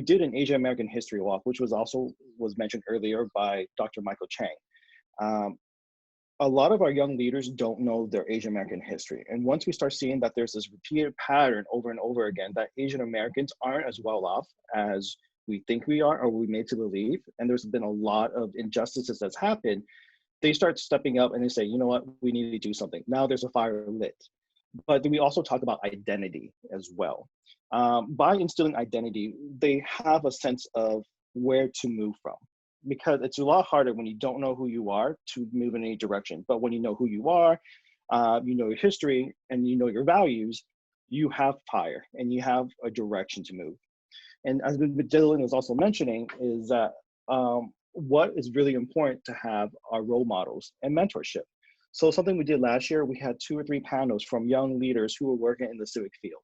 we did an Asian American history walk, which was mentioned earlier by Dr. Michael Chang. A lot of our young leaders don't know their Asian American history. And once we start seeing that there's this repeated pattern over and over again, that Asian Americans aren't as well off as we think we are, or we made to believe, and there's been a lot of injustices that's happened, they start stepping up and they say, you know what, we need to do something. Now there's a fire lit. But we also talk about identity as well. By instilling identity, they have a sense of where to move from, because it's a lot harder when you don't know who you are to move in any direction. But when you know who you are, you know your history, and you know your values, you have fire and you have a direction to move. And as Dylan was also mentioning, is that what is really important to have are role models and mentorship. So something we did last year, we had 2 or 3 panels from young leaders who were working in the civic field.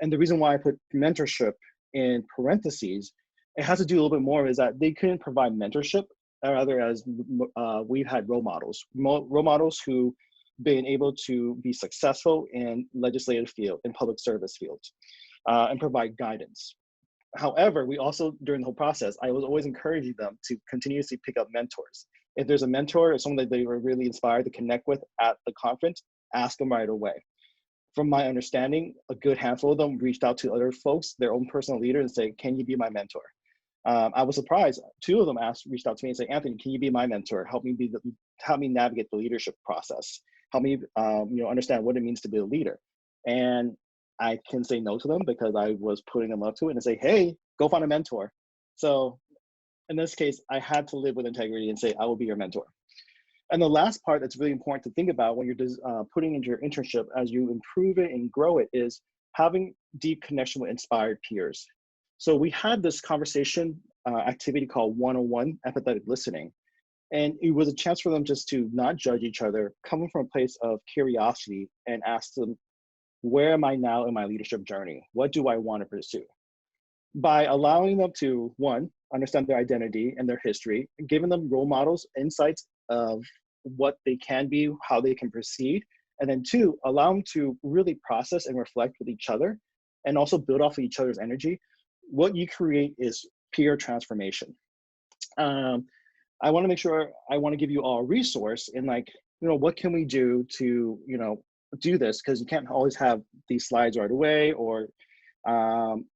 And the reason why I put mentorship in parentheses, it has to do a little bit more, is that they couldn't provide mentorship, rather as we've had role models who been able to be successful in legislative field, in public service fields, and provide guidance. However, we also, during the whole process, I was always encouraging them to continuously pick up mentors. If there's a mentor or someone that they were really inspired to connect with at the conference, ask them right away. From my understanding, a good handful of them reached out to other folks, their own personal leader, and say, can you be my mentor? I was surprised. 2 of them reached out to me and said, Anthony, can you be my mentor? Help me navigate the leadership process. Help me understand what it means to be a leader. And I can say no to them because I was putting them up to it and say, hey, go find a mentor. So in this case, I had to live with integrity and say, I will be your mentor. And the last part that's really important to think about when you're putting into your internship as you improve it and grow it is having deep connection with inspired peers. So we had this conversation activity called 101 empathetic listening. And it was a chance for them just to not judge each other, coming from a place of curiosity, and ask them, where am I now in my leadership journey? What do I want to pursue? By allowing them to, 1, understand their identity and their history, giving them role models, insights of what they can be, how they can proceed, and then 2, allow them to really process and reflect with each other, and also build off of each other's energy. What you create is peer transformation. I want to make sure, I want to give you all a resource in, like, what can we do to, do this? Because you can't always have these slides right away, or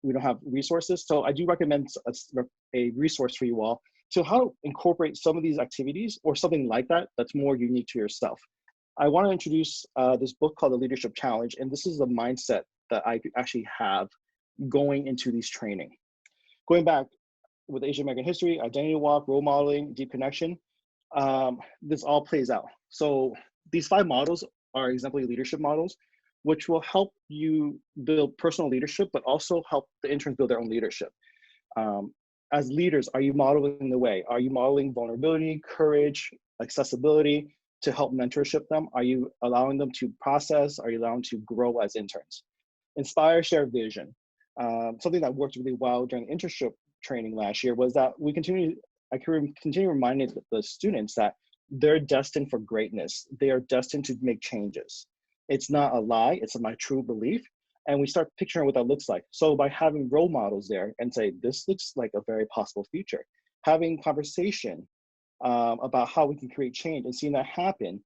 we don't have resources. So I do recommend a resource for you all to how to incorporate some of these activities or something like that that's more unique to yourself. I want to introduce this book called The Leadership Challenge, and this is the mindset that I actually have going into these training. Going back with Asian American history, identity walk, role modeling, deep connection, this all plays out. So these 5 models are exemplary leadership models, which will help you build personal leadership, but also help the interns build their own leadership. As leaders, are you modeling the way? Are you modeling vulnerability, courage, accessibility to help mentorship them? Are you allowing them to process? Are you allowing them to grow as interns? Inspire, share vision. Something that worked really well during internship training last year was that I continue reminding the students that they're destined for greatness. They are destined to make changes. It's not a lie, it's my true belief. And we start picturing what that looks like. So by having role models there and say, this looks like a very possible future, having conversation about how we can create change and seeing that happen,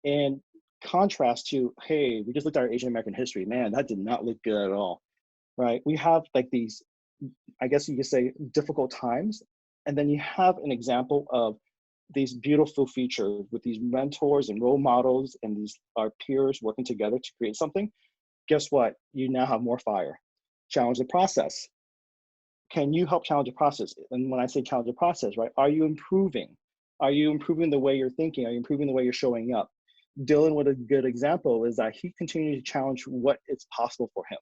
in contrast to, hey, we just looked at our Asian American history, man, that did not look good at all, right? We have like these, I guess you could say, difficult times. And then you have an example of these beautiful features with these mentors and role models and these our peers working together to create something. Guess what? You now have more fire. Challenge the process. Can you help challenge the process? And when I say challenge the process, right, are you improving? Are you improving the way you're thinking? Are you improving the way you're showing up? Dylan, what a good example is that he continued to challenge what is possible for him.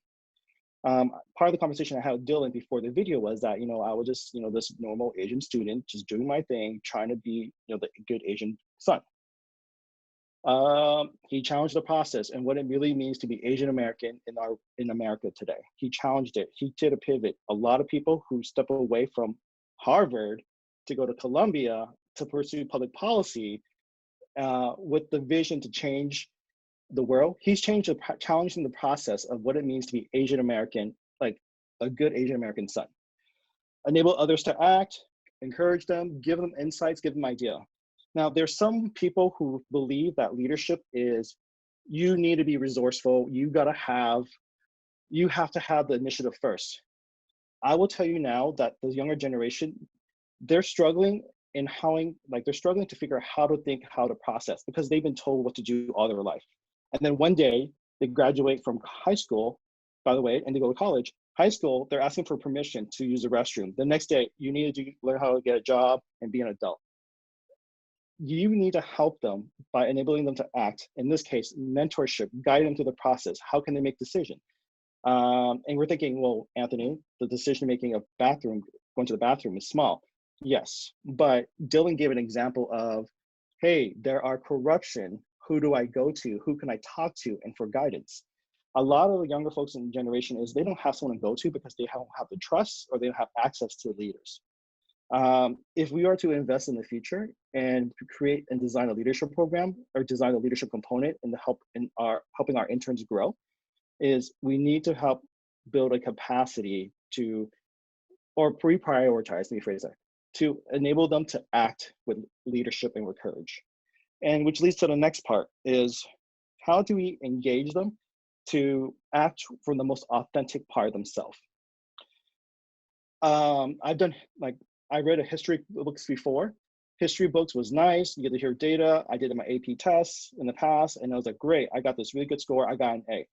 Part of the conversation I had with Dylan before the video was that, I was just, this normal Asian student, just doing my thing, trying to be, the good Asian son. He challenged the process and what it really means to be Asian American in America today. He challenged it. He did a pivot. A lot of people who step away from Harvard to go to Columbia to pursue public policy with the vision to change the world, he's challenging the process of what it means to be Asian American, like a good Asian American son. enable others to act, encourage them, give them insights, give them idea. Now, there's some people who believe that leadership is, you need to be resourceful, you have to have the initiative first. I will tell you now that the younger generation, they're struggling they're struggling to figure out how to think, how to process, because they've been told what to do all their life. And then one day they graduate from high school, by the way, and they go to college. High school, they're asking for permission to use the restroom. The next day, you need to learn how to get a job and be an adult. You need to help them by enabling them to act. In this case, mentorship, guide them through the process. How can they make decisions? And we're thinking, well, Anthony, the decision-making of going to the bathroom is small. Yes, but Dylan gave an example of, hey, there are corruption. Who do I go to? Who can I talk to? And for guidance. A lot of the younger folks in the generation is they don't have someone to go to because they don't have the trust or they don't have access to leaders. If we are to invest in the future and create and design a leadership program or design a leadership component in helping our interns grow, is we need to help build a capacity to, or pre-prioritize, let me phrase that, to enable them to act with leadership and with courage. And which leads to the next part is, how do we engage them to act from the most authentic part of themselves? I read a history books before. History books was nice, you get to hear data. I did my AP tests in the past and I was like, great, I got this really good score, I got an A.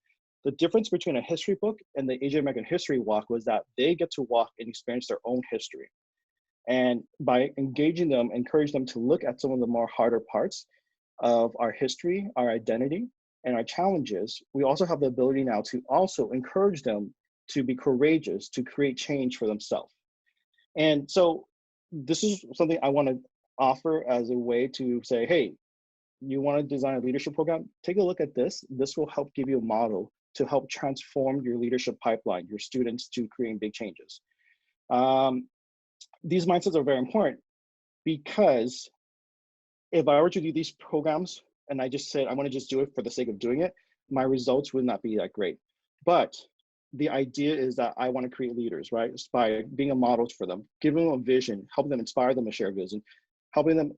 The difference between a history book and the Asian American History Walk was that they get to walk and experience their own history. And by engaging them, encourage them to look at some of the more harder parts of our history, our identity, and our challenges, we also have the ability now to also encourage them to be courageous, to create change for themselves. And so this is something I want to offer as a way to say, hey, you want to design a leadership program? Take a look at this. This will help give you a model to help transform your leadership pipeline, your students, to creating big changes. These mindsets are very important because if I were to do these programs and I just said, I want to just do it for the sake of doing it, my results would not be that great. But the idea is that I want to create leaders, right? By being a model for them, giving them a vision, helping them inspire them to share a vision, helping them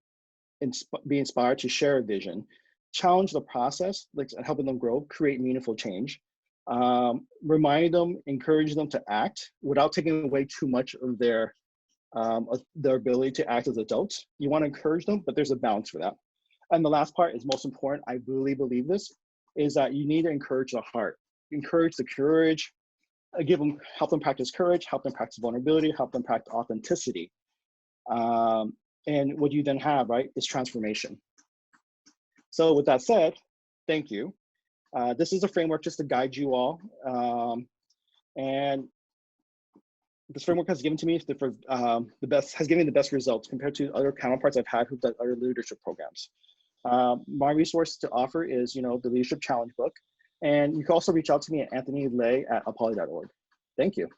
be inspired to share a vision, challenge the process, and helping them grow, create meaningful change, remind them, encourage them to act without taking away too much of their ability to act as adults. You want to encourage them, but there's a balance for that. And the last part is most important. I really believe this is that you need to encourage the heart, encourage the courage, help them practice courage, help them practice vulnerability, help them practice authenticity. And what you then have, right, is transformation. So with that said, thank you. This is a framework just to guide you all. And this framework has given to me has given me the best results compared to other counterparts I've had who've done other leadership programs. My resource to offer is, the Leadership Challenge book. And you can also reach out to me at anthonylay@apollo.org. Thank you.